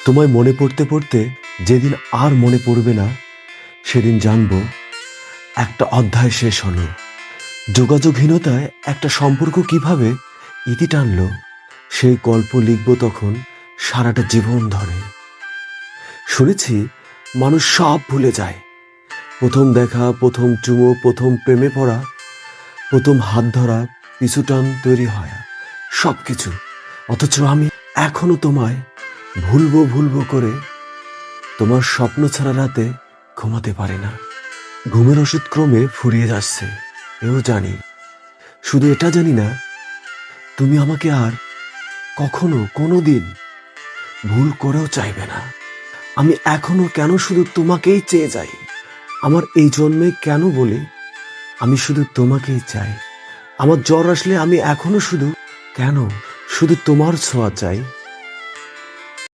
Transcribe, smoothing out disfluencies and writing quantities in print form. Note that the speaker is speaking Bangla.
তোমায় মনে পড়তে পড়তে যেদিন আর মনে পড়বে না, সেদিন জানবো একটা অধ্যায় শেষ হলো। যোগাযোগহীনতায় একটা সম্পর্ক কিভাবে ইতি টানলো, সেই গল্প লিখব তখন সারাটা জীবন ধরে। শুনেছি মানুষ সব ভুলে যায়, প্রথম দেখা, প্রথম চুমো, প্রথম প্রেমে পড়া, প্রথম হাত ধরা, পিছুটান তৈরি হয় সবকিছু। অথচ আমি এখনো তোমায় ভুলবো ভুলবো করে তোমার স্বপ্ন ছাড়া রাতে ঘুমাতে পারি না। ঘুমের ওষুধ ক্রমে ফুরিয়ে যাচ্ছে, এও জানি। শুধু এটা জানি না, তুমি আমাকে আর কখনো কোনো দিন ভুল করেও চাইবে না। আমি এখনো কেন শুধু তোমাকেই চেয়ে যাই, আমার এই জন্মে কেন বলি আমি শুধু তোমাকেই চাই। আমার জ্বর আসলে আমি এখনো শুধু কেন শুধু তোমার ছোঁয়া চাই।